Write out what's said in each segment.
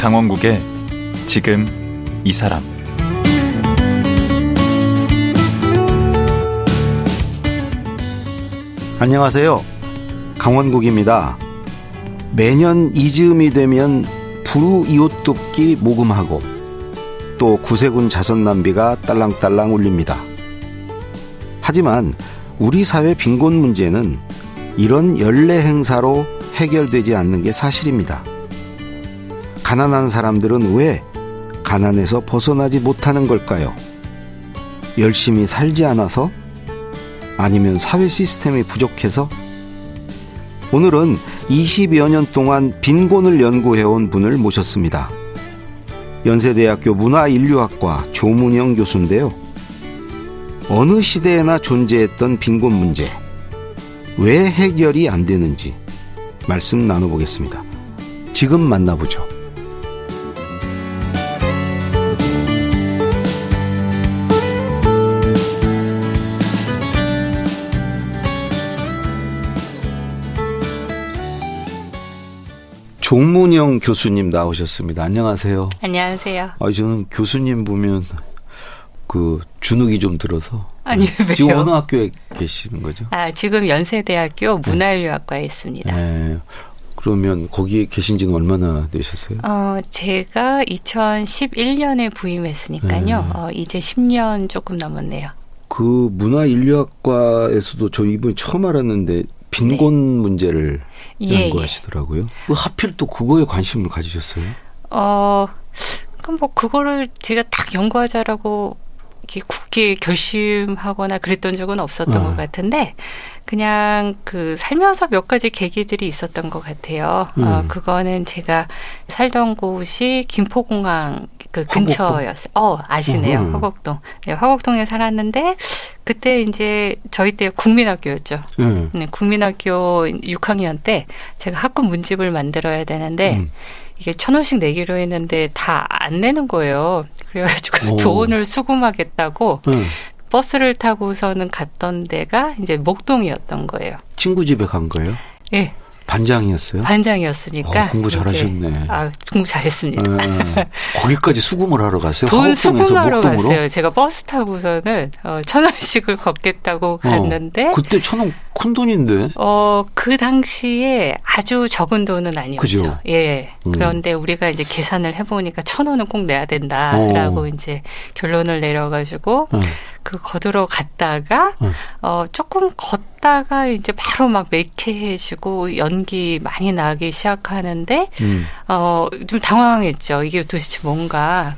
강원국의 지금 이 사람. 안녕하세요. 강원국입니다. 매년 이즈음이 되면 불우이웃돕기 모금하고 또 구세군 자선남비가 딸랑딸랑 울립니다. 하지만 우리 사회 빈곤 문제는 이런 연례 행사로 해결되지 않는 게 사실입니다. 가난한 사람들은 왜 가난에서 벗어나지 못하는 걸까요? 열심히 살지 않아서? 아니면 사회 시스템이 부족해서? 오늘은 20여 년 동안 빈곤을 연구해온 분을 모셨습니다. 연세대학교 문화인류학과 조문영 교수인데요. 어느 시대에나 존재했던 빈곤 문제, 왜 해결이 안 되는지 말씀 나눠보겠습니다. 지금 만나보죠. 조문영 교수님 나오셨습니다. 안녕하세요. 안녕하세요. 저는 교수님 보면 그 주눅이 좀 들어서. 아니요, 왜요? 지금 어느 학교에 계시는 거죠? 지금 연세대학교 문화인류학과에 있습니다. 네. 그러면 거기에 계신 지는 얼마나 되셨어요? 제가 2011년에 부임했으니까요. 이제 10년 조금 넘었네요. 그 문화인류학과에서도 저 이번에 처음 알았는데 빈곤 문제를 연구하시더라고요. 왜 하필 또 그거에 관심을 가지셨어요? 그럼 뭐 그거를 제가 딱 연구하자라고 이렇게 굳게 결심하거나 그랬던 적은 없었던 것 같은데 그냥 그 살면서 몇 가지 계기들이 있었던 것 같아요. 그거는 제가 살던 곳이 김포공항 그 근처였어요. 아시네요. 화곡동. 네, 화곡동에 살았는데 그때 이제 저희 때 국민학교였죠. 네, 국민학교 6학년 때 제가 학급 문집을 만들어야 되는데 이게 1,000원씩 내기로 했는데 다 안 내는 거예요. 그래가지고 돈을 수금하겠다고 버스를 타고서는 갔던 데가 이제 목동이었던 거예요. 친구 집에 간 거예요? 네. 반장이었어요? 반장이었으니까. 공부 잘하셨네. 공부 잘했습니다. 거기까지 수금을 하러 갔어요? 돈 수금하러 목동으로? 갔어요. 제가 버스 타고서는 1,000원씩을 걷겠다고 갔는데. 그때 1,000원 큰 돈인데? 그 당시에 아주 적은 돈은 아니었죠. 그죠? 예. 그런데 우리가 이제 계산을 해보니까 1,000원은 꼭 내야 된다라고 이제 결론을 내려가지고 그 거들어 갔다가 조금 걷다가 이제 바로 막 매캐해지고 연기 많이 나기 시작하는데 좀 당황했죠. 이게 도대체 뭔가.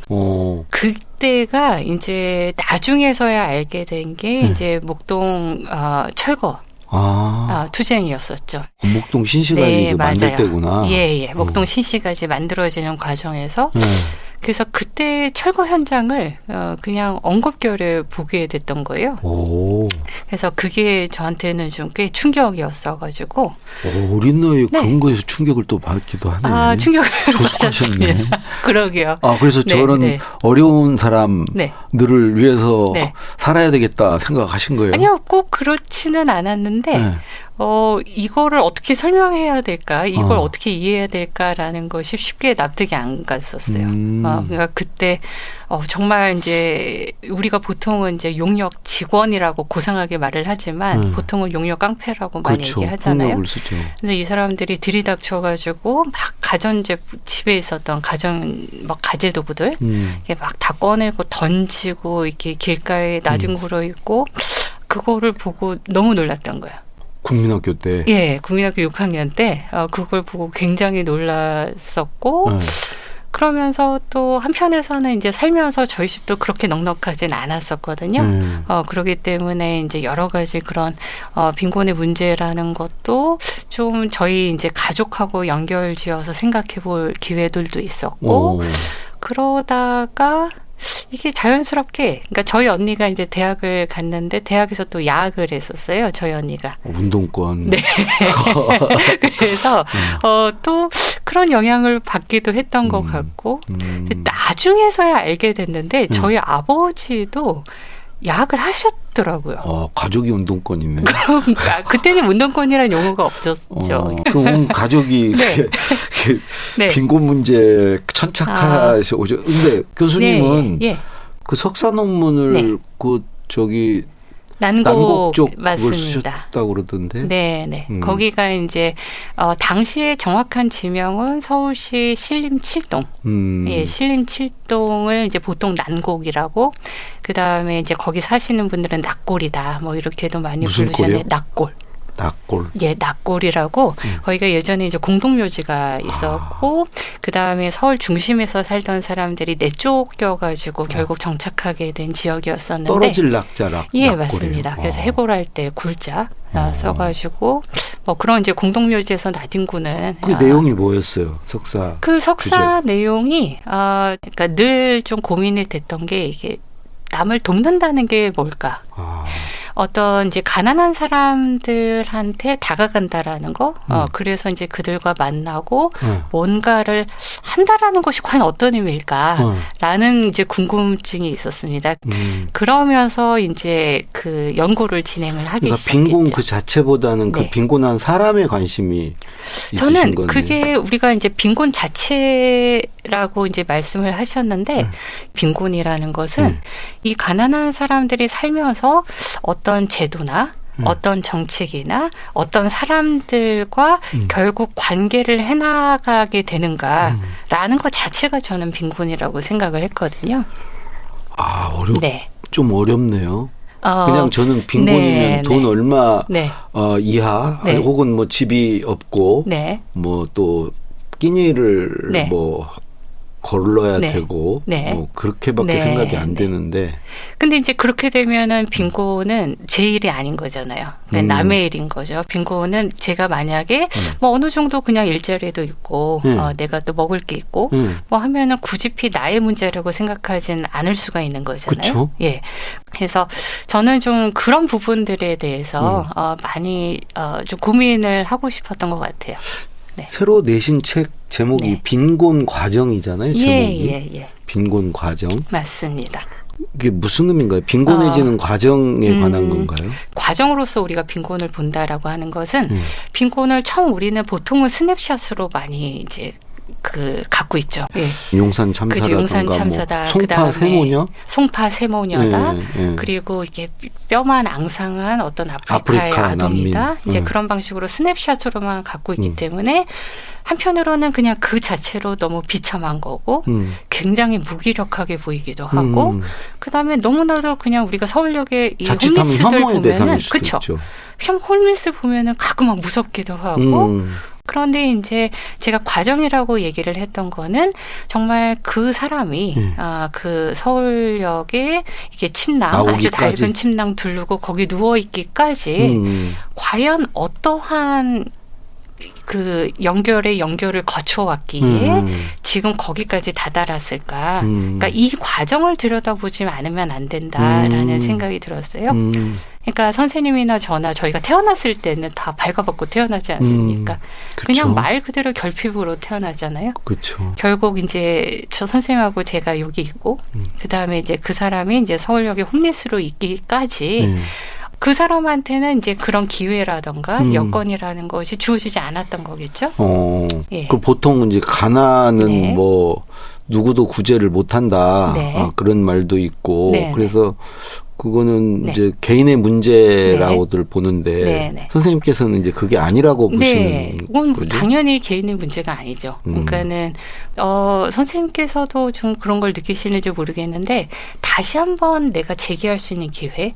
그때가 이제 나중에서야 알게 된 게 이제 목동 철거. 투쟁이었었죠. 목동 신시가지 만들 때구나. 예. 목동 신시가지 만들어지는 과정에서 그래서 그때 철거 현장을 그냥 엉겁결에 보게 됐던 거예요. 그래서 그게 저한테는 좀 꽤 충격이었어가지고. 어린 나이에 그런 거에서 충격을 또 받기도 하네. 충격을 조숙하셨네. 그러게요. 그래서 저런 어려운 사람들을 위해서 살아야 되겠다 생각하신 거예요? 아니요, 꼭 그렇지는 않았는데 이거를 어떻게 설명해야 될까? 이걸 어떻게 이해해야 될까라는 것이 쉽게 납득이 안 갔었어요. 그러니까 그때 정말 이제 우리가 보통은 이제 용역 직원이라고 고상하게 말을 하지만 보통은 용역 깡패라고 많이 얘기하잖아요. 근데 이 사람들이 들이닥쳐가지고 막 집에 있었던 가재 도구들 이렇게 막 다 꺼내고 던지고 이렇게 길가에 나뒹굴어 있고 그거를 보고 너무 놀랐던 거예요. 국민학교 때? 예, 국민학교 6학년 때 그걸 보고 굉장히 놀랐었고 그러면서 또 한편에서는 이제 살면서 저희 집도 그렇게 넉넉하진 않았었거든요. 그렇기 때문에 이제 여러 가지 그런 빈곤의 문제라는 것도 좀 저희 이제 가족하고 연결지어서 생각해 볼 기회들도 있었고 그러다가 이게 자연스럽게, 그러니까 저희 언니가 이제 대학을 갔는데 대학에서 또 야학을 했었어요. 저희 언니가. 운동권. 네. 그래서 또 그런 영향을 받기도 했던 것 같고 나중에서야 알게 됐는데 저희 아버지도 야학을 하셨더라고요. 가족이 운동권이네. 그러니까 그때는 운동권이라는 용어가 없었죠. 그럼 가족이 네. 네. 빈곤 문제 천착하셔 오죠. 근데 교수님은 네. 예. 그 석사 논문을 네. 그 저기 난곡 쪽 그걸 맞습니다. 쓰셨다고 그러던데. 네. 거기가 이제 당시에 정확한 지명은 서울시 신림 7동. 예, 신림 7동을 이제 보통 난곡이라고. 그다음에 이제 거기 사시는 분들은 낙골이다. 뭐 이렇게도 많이 부르셨는데 낙골. 낙골. 예, 낙골이라고 거기가 예전에 이제 공동묘지가 있었고 그다음에 서울 중심에서 살던 사람들이 내쫓겨가지고 결국 정착하게 된 지역이었었는데 떨어질 낙자 예, 낙골이에요. 맞습니다. 그래서 해골할 때 굴자 써가지고 뭐 그런 이제 공동묘지에서 나뒹구는 그 내용이 뭐였어요, 석사? 그 석사 주제. 내용이 그러니까 늘 좀 고민이 됐던 게 이게 남을 돕는다는 게 뭘까? 어떤 이제 가난한 사람들한테 다가간다라는 거, 그래서 이제 그들과 만나고 뭔가를 한다라는 것이 과연 어떤 의미일까라는 이제 궁금증이 있었습니다. 그러면서 이제 그 연구를 진행을 하게 그러니까 시작했죠. 빈곤 그 자체보다는 그 빈곤한 사람에 관심이 있으신 저는 거네. 그게 우리가 이제 빈곤 자체라고 이제 말씀을 하셨는데 빈곤이라는 것은 이 가난한 사람들이 살면서 어떤 제도나 어떤 정책이나 어떤 사람들과 결국 관계를 해나가게 되는가라는 것 자체가 저는 빈곤이라고 생각을 했거든요. 네. 좀 어렵네요. 그냥 저는 빈곤이면 돈 얼마 이하 혹은 뭐 집이 없고 뭐 또 끼니를 뭐 걸러야 되고 뭐 그렇게밖에 생각이 안 되는데. 근데 이제 그렇게 되면은 빈곤은 제 일이 아닌 거잖아요. 남의 일인 거죠. 빈곤은 제가 만약에 뭐 어느 정도 그냥 일자리도 있고 내가 또 먹을 게 있고 뭐 하면은 굳이 나의 문제라고 생각하진 않을 수가 있는 거잖아요. 그쵸? 예. 그래서 저는 좀 그런 부분들에 대해서 많이 좀 고민을 하고 싶었던 것 같아요. 네. 새로 내신 책 제목이 빈곤 과정이잖아요. 제목이. 예. 빈곤 과정. 맞습니다. 이게 무슨 의미인가요? 빈곤해지는 과정에 관한 건가요? 과정으로서 우리가 빈곤을 본다라고 하는 것은 빈곤을 처음 우리는 보통은 스냅샷으로 많이 이제 갖고 있죠. 예. 용산 참사라든가 용산 참사다. 뭐 송파 세모녀? 송파 세모녀다. 예. 그리고 이게 뼈만 앙상한 어떤 아프리카의 아동이다. 난민. 이제 그런 방식으로 스냅샷으로만 갖고 있기 때문에 한편으로는 그냥 그 자체로 너무 비참한 거고 굉장히 무기력하게 보이기도 하고 그다음에 너무나도 그냥 우리가 서울역에 이 홈리스들 보면은 그렇죠. 홈리스 보면은 가끔 막 무섭기도 하고 그런데 이제 제가 과정이라고 얘기를 했던 거는 정말 그 사람이 그 서울역에 이게 침낭 나오기까지. 아주 낡은 침낭 두르고 거기 누워 있기까지 과연 어떠한 그 연결을 거쳐왔기에 지금 거기까지 다다랐을까. 그러니까 이 과정을 들여다보지 않으면 안 된다라는 생각이 들었어요. 그러니까 선생님이나 저나 저희가 태어났을 때는 다 발가벗고 태어나지 않습니까? 그냥 말 그대로 결핍으로 태어나잖아요. 그렇죠. 결국 이제 저 선생님하고 제가 여기 있고 그다음에 이제 그 사람이 이제 서울역에 홈리스로 있기까지 그 사람한테는 이제 그런 기회라던가 여건이라는 것이 주어지지 않았던 거겠죠. 예. 그 보통 이제 가난은 뭐 누구도 구제를 못한다 그런 말도 있고 그래서 그거는 이제 개인의 문제라고들 보는데 선생님께서는 이제 그게 아니라고 보시는 그건 거죠? 당연히 개인의 문제가 아니죠. 그러니까는 선생님께서도 좀 그런 걸 느끼시는지 모르겠는데 다시 한번 내가 재기할 수 있는 기회.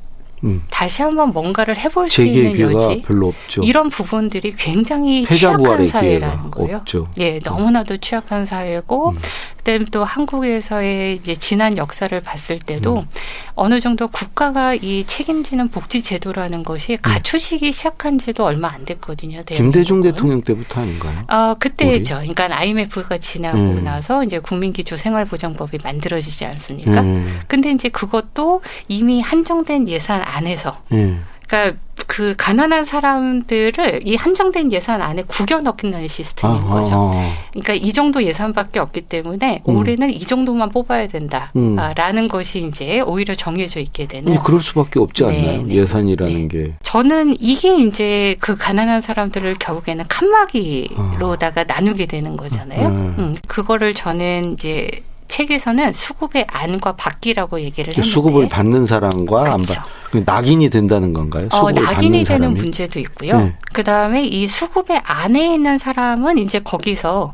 다시 한번 뭔가를 해볼 수 있는 여지 별로 없죠. 이런 부분들이 굉장히 취약한 사회라는 거예요. 없죠. 예, 너무나도 취약한 사회고 그다음에 또 한국에서의 이제 지난 역사를 봤을 때도 어느 정도 국가가 이 책임지는 복지 제도라는 것이 갖추시기 시작한 지도 얼마 안 됐거든요. 김대중 대통령 때부터 아닌가요? 그때죠. 그러니까 IMF가 지나고 나서 이제 국민기초 생활보장법이 만들어지지 않습니까? 근데 이제 그것도 이미 한정된 예산 안에서 그러니까 그 가난한 사람들을 이 한정된 예산 안에 구겨 넣는 시스템인 거죠. 그러니까 이 정도 예산밖에 없기 때문에 올해는 이 정도만 뽑아야 된다라는 것이 이제 오히려 정해져 있게 되는. 그럴 수밖에 없지 않나요? 네, 예산이라는 게. 저는 이게 이제 그 가난한 사람들을 결국에는 칸막이로다가 나누게 되는 거잖아요. 그거를 저는 이제 책에서는 수급의 안과 받기라고 얘기를 했는데 수급을 받는 사람과 그렇죠. 낙인이 된다는 건가요? 낙인이 되는 문제도 있고요. 네. 그다음에 이 수급의 안에 있는 사람은 이제 거기서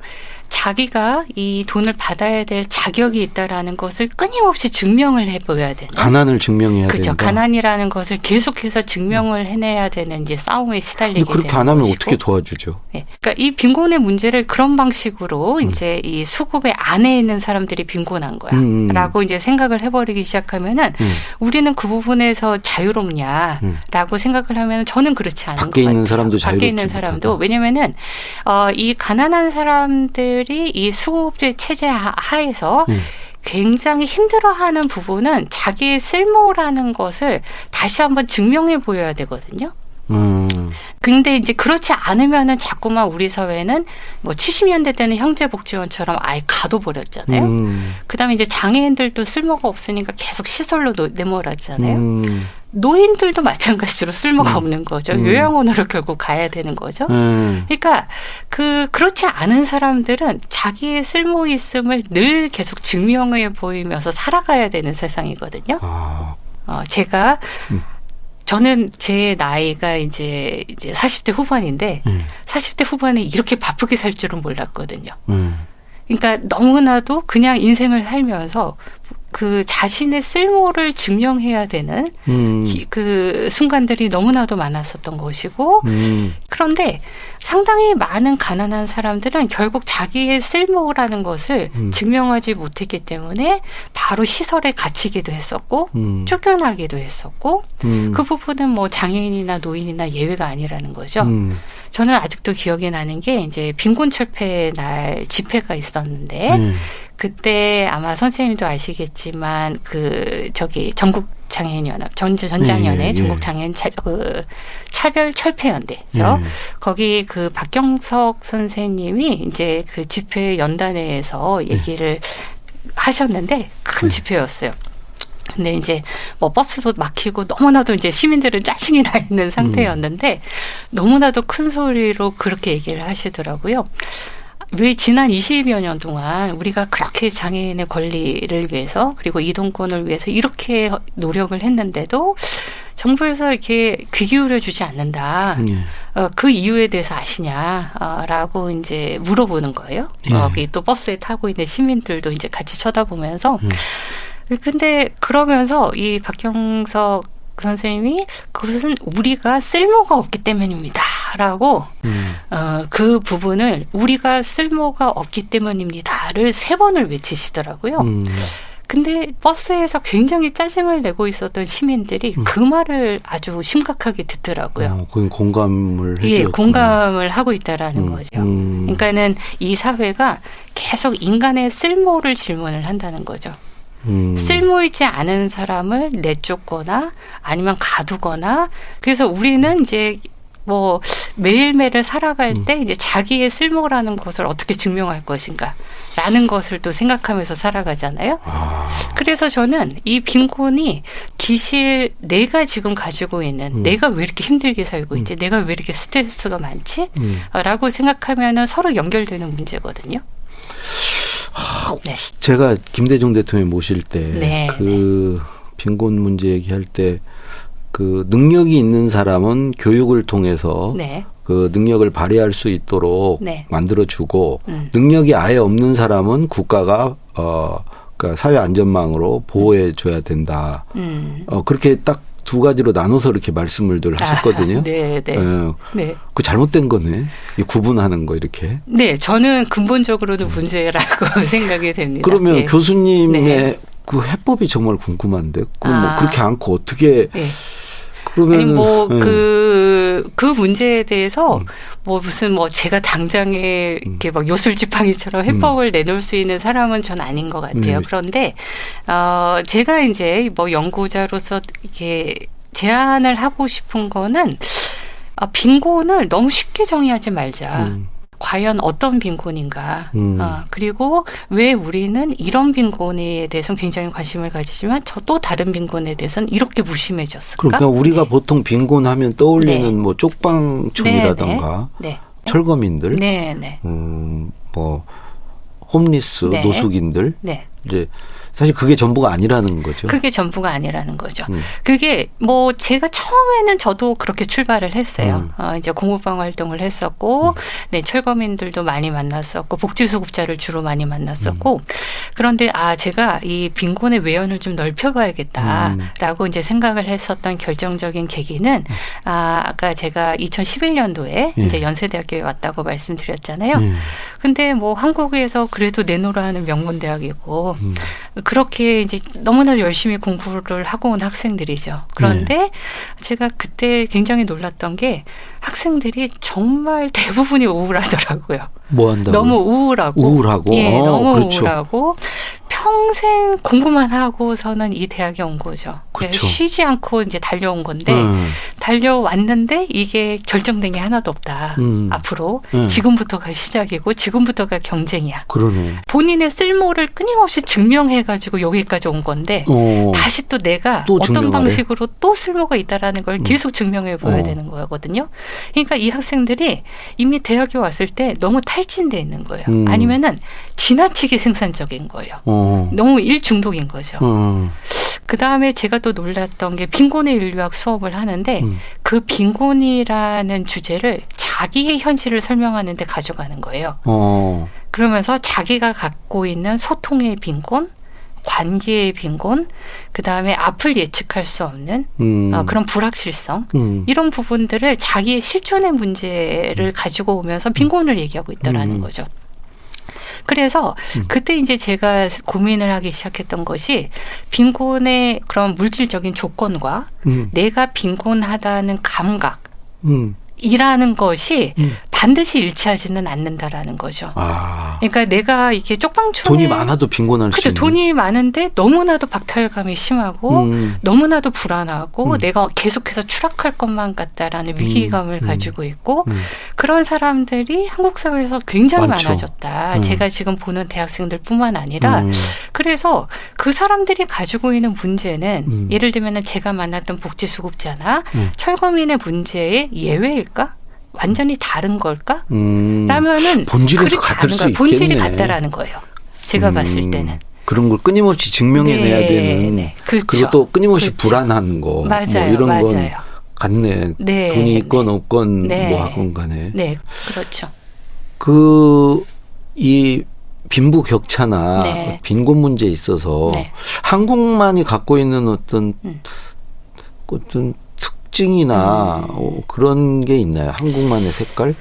자기가 이 돈을 받아야 될 자격이 있다라는 것을 끊임없이 증명을 해보여야 되는. 가난을 증명해야 된다. 그렇죠. 가난이라는 것을 계속해서 증명을 해내야 되는 이제 싸움에 시달리게 되는 것이고. 그렇게 안 하면 어떻게 도와주죠? 네. 그러니까 이 빈곤의 문제를 그런 방식으로 이제 이 수급의 안에 있는 사람들이 빈곤한 거야라고 이제 생각을 해버리기 시작하면은 우리는 그 부분에서 자유롭냐라고 생각을 하면 저는 그렇지 않은 것 같아요. 밖에 있는 사람도 자유롭지 밖에 있는 사람도 왜냐면은 이 가난한 사람들 이 수급의 체제 하에서 굉장히 힘들어하는 부분은 자기의 쓸모라는 것을 다시 한번 증명해 보여야 되거든요. 근데 이제 그렇지 않으면은 자꾸만 우리 사회는 뭐 70년대 때는 형제복지원처럼 아예 가둬버렸잖아요. 그다음에 이제 장애인들도 쓸모가 없으니까 계속 시설로 내몰았잖아요. 노인들도 마찬가지로 쓸모가 없는 거죠. 요양원으로 결국 가야 되는 거죠. 그러니까 그렇지 않은 사람들은 자기의 쓸모 있음을 늘 계속 증명해 보이면서 살아가야 되는 세상이거든요. 제가 저는 제 나이가 이제 40대 후반인데 40대 후반에 이렇게 바쁘게 살 줄은 몰랐거든요. 그러니까 너무나도 그냥 인생을 살면서 그 자신의 쓸모를 증명해야 되는 그 순간들이 너무나도 많았었던 것이고 그런데 상당히 많은 가난한 사람들은 결국 자기의 쓸모라는 것을 증명하지 못했기 때문에 바로 시설에 갇히기도 했었고 쫓겨나기도 했었고 그 부분은 뭐 장애인이나 노인이나 예외가 아니라는 거죠. 저는 아직도 기억이 나는 게 이제 빈곤철폐 날 집회가 있었는데 그때 아마 선생님도 아시겠지만 전국 장애인연합 전장연회 전국 장애인 차별 철폐연대죠. 거기 그 박경석 선생님이 이제 그 집회 연단회에서 얘기를 하셨는데 큰 집회였어요. 근데 이제 뭐 버스도 막히고 너무나도 이제 시민들은 짜증이 나 있는 상태였는데 너무나도 큰 소리로 그렇게 얘기를 하시더라고요. 왜 지난 20여 년 동안 우리가 그렇게 장애인의 권리를 위해서 그리고 이동권을 위해서 이렇게 노력을 했는데도 정부에서 이렇게 귀 기울여 주지 않는다. 그 이유에 대해서 아시냐라고 이제 물어보는 거예요. 거기 또 버스에 타고 있는 시민들도 이제 같이 쳐다보면서 근데 그러면서 이 박경석 선생님이 그것은 우리가 쓸모가 없기 때문입니다라고 그 부분을 우리가 쓸모가 없기 때문입니다를 3번을 외치시더라고요. 근데 버스에서 굉장히 짜증을 내고 있었던 시민들이 그 말을 아주 심각하게 듣더라고요. 그건 공감을 해줬구나. 예, 공감을 하고 있다라는 거죠. 그러니까는 이 사회가 계속 인간의 쓸모를 질문을 한다는 거죠. 쓸모있지 않은 사람을 내쫓거나 아니면 가두거나 그래서 우리는 이제 뭐 매일매일 살아갈 때 이제 자기의 쓸모라는 것을 어떻게 증명할 것인가 라는 것을 또 생각하면서 살아가잖아요. 그래서 저는 이 빈곤이 기실 내가 지금 가지고 있는 내가 왜 이렇게 힘들게 살고 있지 내가 왜 이렇게 스트레스가 많지 라고 생각하면은 서로 연결되는 문제거든요. 네. 제가 김대중 대통령 모실 때 그 빈곤 문제 얘기할 때 그 능력이 있는 사람은 교육을 통해서 그 능력을 발휘할 수 있도록 만들어주고 능력이 아예 없는 사람은 국가가 그러니까 사회 안전망으로 보호해줘야 된다. 그렇게 딱 두 가지로 나눠서 이렇게 말씀을 늘 하셨거든요. 그 잘못된 거네. 이 구분하는 거 이렇게. 네, 저는 근본적으로는 문제라고 생각이 됩니다. 그러면 교수님의 그 해법이 정말 궁금한데, 뭐 그렇게 않고 어떻게? 그러면 아니 뭐 그 문제에 대해서 뭐 무슨 뭐 제가 당장에 이렇게 막 요술지팡이처럼 해법을 내놓을 수 있는 사람은 전 아닌 것 같아요. 그런데 제가 이제 뭐 연구자로서 이렇게 제안을 하고 싶은 거는 빈곤을 너무 쉽게 정의하지 말자. 과연 어떤 빈곤인가. 그리고 왜 우리는 이런 빈곤에 대해서는 굉장히 관심을 가지지만 또 다른 빈곤에 대해서는 이렇게 무심해졌을까? 그러니까 우리가 보통 빈곤하면 떠올리는 뭐 쪽방촌이라던가 철거민들, 뭐 홈리스, 노숙인들, 이제 사실 그게 전부가 아니라는 거죠. 그게 전부가 아니라는 거죠. 그게 뭐 제가 처음에는 저도 그렇게 출발을 했어요. 이제 공부방 활동을 했었고, 철거민들도 많이 만났었고, 복지수급자를 주로 많이 만났었고, 그런데 제가 이 빈곤의 외연을 좀 넓혀봐야겠다라고 이제 생각을 했었던 결정적인 계기는 아까 제가 2011년도에 이제 연세대학교에 왔다고 말씀드렸잖아요. 근데 뭐 한국에서 그래도 내노라는 명문대학이고. 그렇게 이제 너무나 열심히 공부를 하고 온 학생들이죠. 그런데 제가 그때 굉장히 놀랐던 게 학생들이 정말 대부분이 우울하더라고요. 뭐 한다고요? 너무 우울하고. 예, 너무 그렇죠. 우울하고. 평생 공부만 하고서는 이 대학에 온 거죠. 그렇죠. 쉬지 않고 이제 달려온 건데 달려왔는데 이게 결정된 게 하나도 없다. 앞으로 지금부터가 시작이고 지금부터가 경쟁이야. 그러네. 본인의 쓸모를 끊임없이 증명해가지고 여기까지 온 건데 다시 또 내가 또 어떤 증명하래? 방식으로 또 쓸모가 있다라는 걸 계속 증명해봐야 되는 거거든요. 그러니까 이 학생들이 이미 대학에 왔을 때 너무 탈진돼 있는 거예요. 아니면은 지나치게 생산적인 거예요. 너무 일중독인 거죠. 그 다음에 제가 또 놀랐던 게 빈곤의 인류학 수업을 하는데 그 빈곤이라는 주제를 자기의 현실을 설명하는 데 가져가는 거예요. 그러면서 자기가 갖고 있는 소통의 빈곤, 관계의 빈곤, 그 다음에 앞을 예측할 수 없는 그런 불확실성 이런 부분들을 자기의 실존의 문제를 가지고 오면서 빈곤을 얘기하고 있다라는 거죠. 그래서 그때 이제 제가 고민을 하기 시작했던 것이 빈곤의 그런 물질적인 조건과 내가 빈곤하다는 감각 이라는 것이 반드시 일치하지는 않는다라는 거죠. 그러니까 내가 이렇게 쪽방촌에 돈이 많아도 빈곤할 수 있는. 돈이 많은데 너무나도 박탈감이 심하고 너무나도 불안하고 내가 계속해서 추락할 것만 같다라는 위기감을 가지고 있고 그런 사람들이 한국 사회에서 굉장히 많아졌다. 제가 지금 보는 대학생들뿐만 아니라 그래서 그 사람들이 가지고 있는 문제는 예를 들면 제가 만났던 복지수급자나 철거민의 문제의 예외일까? 완전히 다른 걸까? 라면은 본질에서 같을 수 있겠네. 본질이 같다라는 거예요. 제가 봤을 때는. 그런 걸 끊임없이 증명해내야 되는. 그렇죠. 그리고 또 끊임없이 불안한 거. 맞아요. 뭐 이런 건 같네. 돈이 있건 없건 뭐 하건 간에. 네, 그렇죠. 이 빈부격차나 빈곤 문제에 있어서 한국만이 갖고 있는 어떤 특징이나 그런 게 있나요? 한국만의 색깔?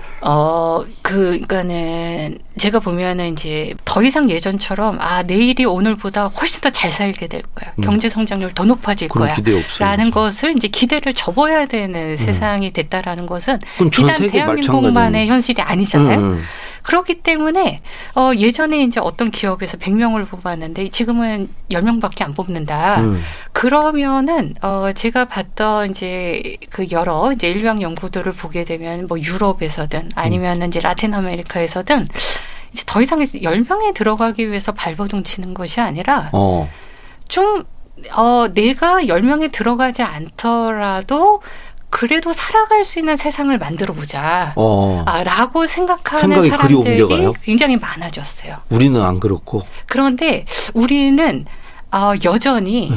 그러니까는 제가 보면은 이제 더 이상 예전처럼 내일이 오늘보다 훨씬 더 잘 살게 될 거야. 경제 성장률 더 높아질 거야. 라는 것을 이제 기대를 접어야 되는 세상이 됐다라는 것은 비단 대한민국만의 현실이 아니잖아요. 그렇기 때문에 예전에 이제 어떤 기업에서 100명을 뽑았는데 지금은 10명밖에 안 뽑는다. 그러면은 제가 봤던 이제 그 여러 이제 인류학 연구들을 보게 되면 뭐 유럽에서든 아니면 이제 라틴 아메리카에서든 이제 더 이상 10명에 들어가기 위해서 발버둥 치는 것이 아니라 좀 내가 10명에 들어가지 않더라도 그래도 살아갈 수 있는 세상을 만들어보자. 라고 생각하는 사람들이 굉장히 많아졌어요. 우리는 안 그렇고. 그런데 우리는 여전히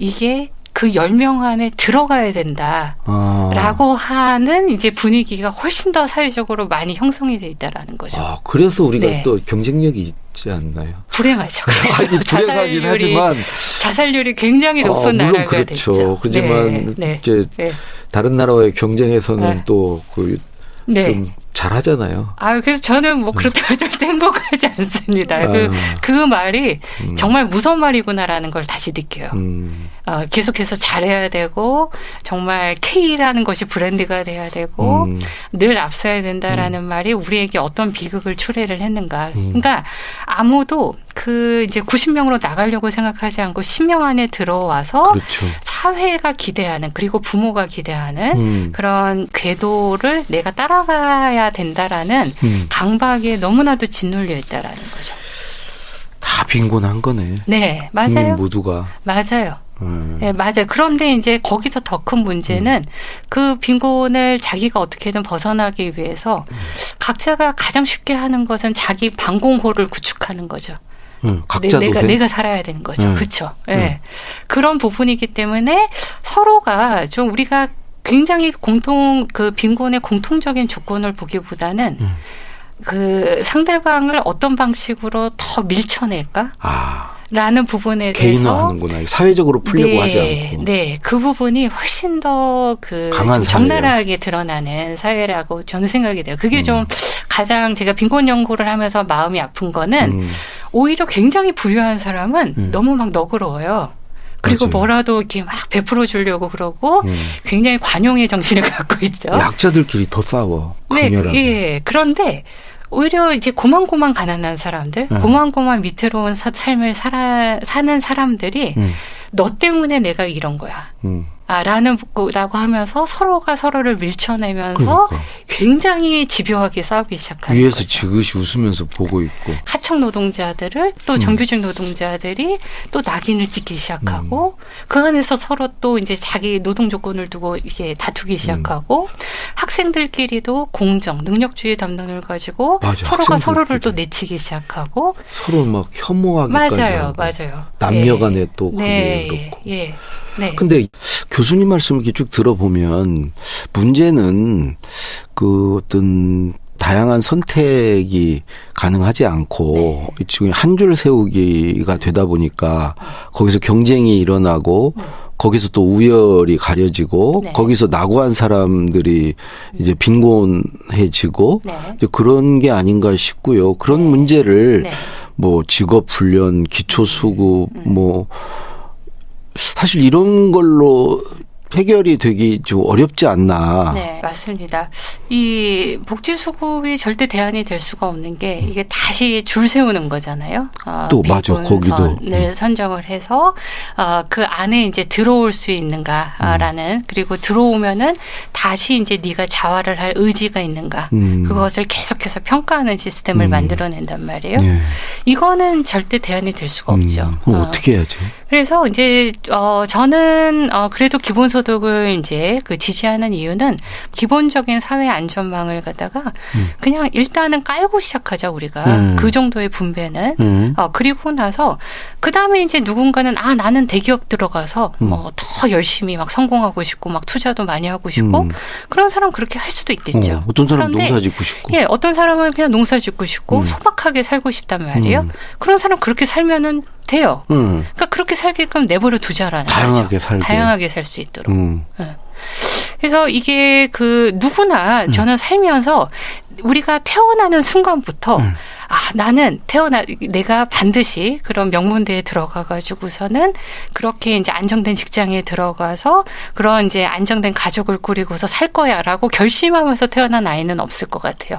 이게 그 10명 안에 들어가야 된다라고 하는 이제 분위기가 훨씬 더 사회적으로 많이 형성이 돼 있다라는 거죠. 그래서 우리가 또 경쟁력이 있지 않나요? 불행하죠. 아니, 불행하긴 하지만 자살률이 굉장히 높은 나라가 그렇죠. 됐죠. 그렇지만 이제 다른 나라와의 경쟁에서는 또 좀 잘하잖아요. 그래서 저는 뭐 그렇다고 절대 행복하지 않습니다. 그 말이 정말 무서운 말이구나라는 걸 다시 느껴요. 계속해서 잘해야 되고 정말 K라는 것이 브랜드가 돼야 되고 늘 앞서야 된다라는 말이 우리에게 어떤 비극을 초래를 했는가. 그러니까 아무도 그 이제 90명으로 나가려고 생각하지 않고 10명 안에 들어와서 그렇죠. 사회가 기대하는 그리고 부모가 기대하는 그런 궤도를 내가 따라가야 된다라는 강박에 너무나도 짓눌려 있다라는 거죠. 다 빈곤한 거네. 네, 맞아요. 모두가. 맞아요. 네, 맞아요. 그런데 이제 거기서 더 큰 문제는 그 빈곤을 자기가 어떻게든 벗어나기 위해서 각자가 가장 쉽게 하는 것은 자기 방공호를 구축하는 거죠. 내가 살아야 되는 거죠. 그렇죠. 네. 그런 부분이기 때문에 서로가 좀 우리가 굉장히 그 빈곤의 공통적인 조건을 보기보다는 그 상대방을 어떤 방식으로 더 밀쳐낼까? 라는 부분에 대해서 개인화하는구나. 사회적으로 풀려고 하지 않고. 네, 그 부분이 훨씬 더 그 적나라하게 드러나는 사회라고 저는 생각이 돼요. 그게 좀 가장 제가 빈곤 연구를 하면서 마음이 아픈 거는 오히려 굉장히 부유한 사람은 너무 막 너그러워요. 그리고 맞아요. 뭐라도 이렇게 막 베풀어 주려고 그러고 굉장히 관용의 정신을 갖고 있죠. 약자들끼리 더 싸워. 네, 예. 그런데 오히려 이제 고만고만 가난한 사람들, 고만고만 위태로운 삶을 사는 사람들이 너 때문에 내가 이런 거야. 라고 하면서 서로가 서로를 밀쳐내면서 그러니까. 굉장히 집요하게 싸우기 시작하는 위에서 거죠. 지그시 웃으면서 보고 있고. 하청 노동자들을 또 정규직 노동자들이 또 낙인을 찍기 시작하고 그 안에서 서로 또 이제 자기 노동 조건을 두고 이게 다투기 시작하고 학생들끼리도 공정, 능력주의 담론을 가지고 맞아, 서로가 서로를 또 내치기 시작하고 서로 막 혐오하기까지 맞아요. 남녀 간에 예. 또 그게 네. 그렇고. 예. 네. 근데 교수님 말씀을 이렇게 쭉 들어보면 문제는 그 어떤 다양한 선택이 가능하지 않고 지금 한 줄 세우기가 되다 보니까 거기서 경쟁이 일어나고 거기서 또 우열이 가려지고 거기서 낙오한 사람들이 이제 빈곤해지고 이제 그런 게 아닌가 싶고요. 그런 문제를 뭐 직업 훈련, 기초 수급 뭐 사실 이런 걸로 해결이 되기 좀 어렵지 않나. 네, 맞습니다. 이 복지수급이 절대 대안이 될 수가 없는 게 이게 다시 줄 세우는 거잖아요. 또 맞아, 거기도. 을 선정을 해서 그 안에 이제 들어올 수 있는가라는 그리고 들어오면은 다시 이제 네가 자활을 할 의지가 있는가 그것을 계속해서 평가하는 시스템을 만들어낸단 말이에요. 네. 이거는 절대 대안이 될 수가 없죠. 어떻게 해야지? 그래서 이제 저는 그래도 기본소득을 이제 그 지지하는 이유는 기본적인 사회 안전망을 갖다가 그냥 일단은 깔고 시작하자 우리가 그 정도의 분배는 그리고 나서 그 다음에 이제 누군가는 나는 대기업 들어가서 뭐 더 열심히 막 성공하고 싶고 막 투자도 많이 하고 싶고 그런 사람 그렇게 할 수도 있겠죠. 어떤 사람은 농사 짓고 싶고. 예, 어떤 사람은 그냥 농사 짓고 싶고 소박하게 살고 싶단 말이에요. 그런 사람 그렇게 살면은 돼요. 그러니까 그렇게 살게끔 내버려 두자라는 다양하게 거죠. 살게. 다양하게 살 수 있도록. 그래서 이게 그 누구나 저는 살면서 우리가 태어나는 순간부터 나는 내가 반드시 그런 명문대에 들어가가지고서는 그렇게 이제 안정된 직장에 들어가서 그런 이제 안정된 가족을 꾸리고서 살 거야라고 결심하면서 태어난 아이는 없을 것 같아요.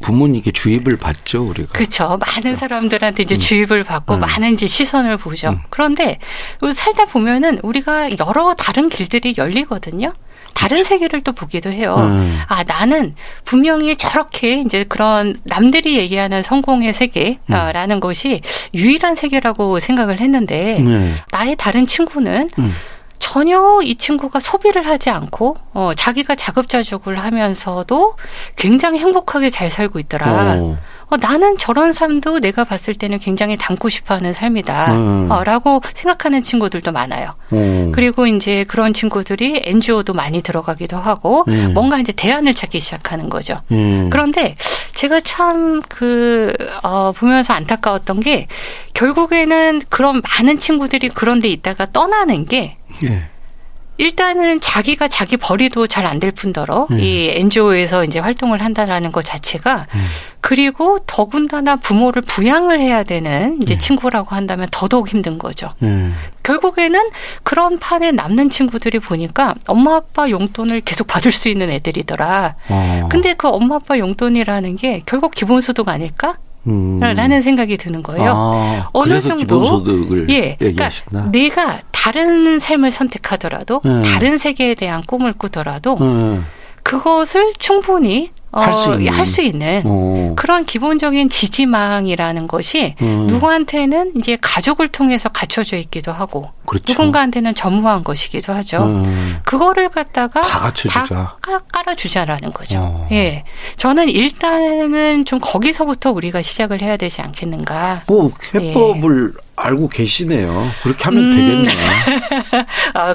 부모님께 주입을 받죠, 우리가. 그렇죠. 많은 사람들한테 이제 주입을 받고 많은 이제 시선을 보죠. 그런데 살다 보면은 우리가 여러 다른 길들이 열리거든요. 다른 세계를 또 보기도 해요. 나는 분명히 저렇게 이제 그런 남들이 얘기하는 성공의 세계라는 것이 유일한 세계라고 생각을 했는데 나의 다른 친구는 전혀 이 친구가 소비를 하지 않고 자기가 자급자족을 하면서도 굉장히 행복하게 잘 살고 있더라. 나는 저런 삶도 내가 봤을 때는 굉장히 담고 싶어하는 삶이다. 라고 생각하는 친구들도 많아요. 그리고 이제 그런 친구들이 NGO도 많이 들어가기도 하고 뭔가 이제 대안을 찾기 시작하는 거죠. 그런데 제가 참 보면서 안타까웠던 게 결국에는 그런 많은 친구들이 그런 데 있다가 떠나는 게 일단은 자기가 자기 벌이도 잘 안 될 뿐더러 이 NGO에서 이제 활동을 한다라는 것 자체가 그리고 더군다나 부모를 부양을 해야 되는 이제 친구라고 한다면 더더욱 힘든 거죠. 결국에는 그런 판에 남는 친구들이 보니까 엄마 아빠 용돈을 계속 받을 수 있는 애들이더라. 근데 그 엄마 아빠 용돈이라는 게 결국 기본소득 아닐까? 라는 생각이 드는 거예요. 어느 정도 기본소득을 얘기하시나? 그러니까 내가 다른 삶을 선택하더라도 다른 세계에 대한 꿈을 꾸더라도 그것을 충분히 할 수 있는 그런 기본적인 지지망이라는 것이 누구한테는 이제 가족을 통해서 갖춰져 있기도 하고 그렇죠. 누군가한테는 전무한 것이기도 하죠. 그거를 갖다가 다 갖춰주자. 다 깔아주자라는 거죠. 예, 저는 일단은 좀 거기서부터 우리가 시작을 해야 되지 않겠는가. 뭐 해법을 알고 계시네요. 그렇게 하면 되겠네요.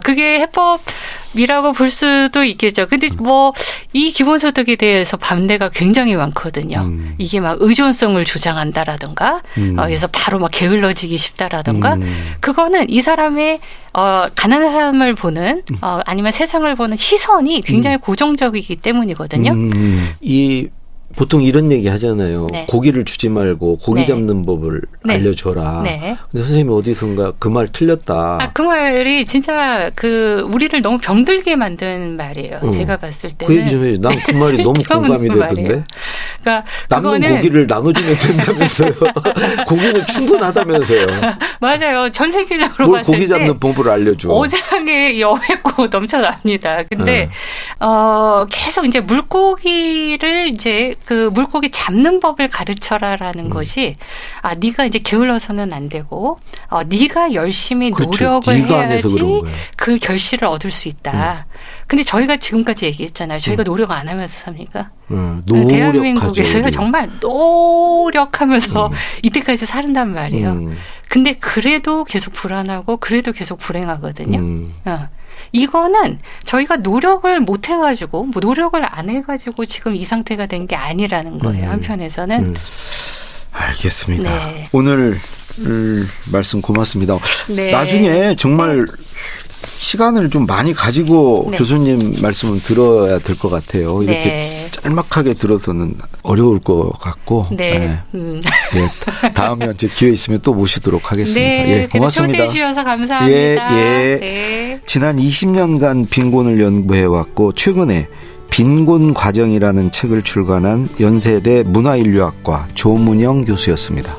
그게 해법이라고 볼 수도 있겠죠. 근데 뭐 이 기본소득에 대해서 반대가 굉장히 많거든요. 이게 막 의존성을 조장한다라든가 그래서 바로 막 게을러지기 쉽다라든가 그거는 이 사람의 가난한 사람을 보는 아니면 세상을 보는 시선이 굉장히 고정적이기 때문이거든요. 보통 이런 얘기 하잖아요. 네. 고기를 주지 말고 고기 잡는 법을 알려줘라. 근데 선생님이 어디선가 그 말 틀렸다. 그 말이 진짜 우리를 너무 병들게 만든 말이에요. 제가 봤을 때는. 그 얘기 좀 해요. 난 그 말이 너무 공감이 되던데. 그러니까 남는 고기를 나눠주면 된다면서요. 고기는 충분하다면서요. 맞아요. 전 세계적으로 뭘 봤을 때 고기 잡는 법을 알려줘. 어장에 여했고 넘쳐납니다. 근데 계속 이제 물고기를 이제 그 물고기 잡는 법을 가르쳐라라는 것이 네가 이제 게을러서는 안 되고 네가 열심히 그렇죠. 노력을 해야지 그 결실을 얻을 수 있다. 근데 저희가 지금까지 얘기했잖아요. 저희가 노력 안 하면서 삽니까? 대한민국에서요 정말 노력하면서 이때까지 사는단 말이에요. 근데 그래도 계속 불안하고 그래도 계속 불행하거든요. 이거는 저희가 노력을 못 해가지고 뭐 노력을 안 해가지고 지금 이 상태가 된 게 아니라는 거예요. 한편에서는. 알겠습니다. 네. 오늘 말씀 고맙습니다. 네. 나중에 정말 시간을 좀 많이 가지고 교수님 말씀을 들어야 될 것 같아요. 이렇게 짤막하게 들어서는 어려울 것 같고. 다음에 이제 기회 있으면 또 모시도록 하겠습니다. 고맙습니다. 초대해 주셔서 감사합니다. 네. 지난 20년간 빈곤을 연구해왔고 최근에 빈곤 과정이라는 책을 출간한 연세대 문화인류학과 조문영 교수였습니다.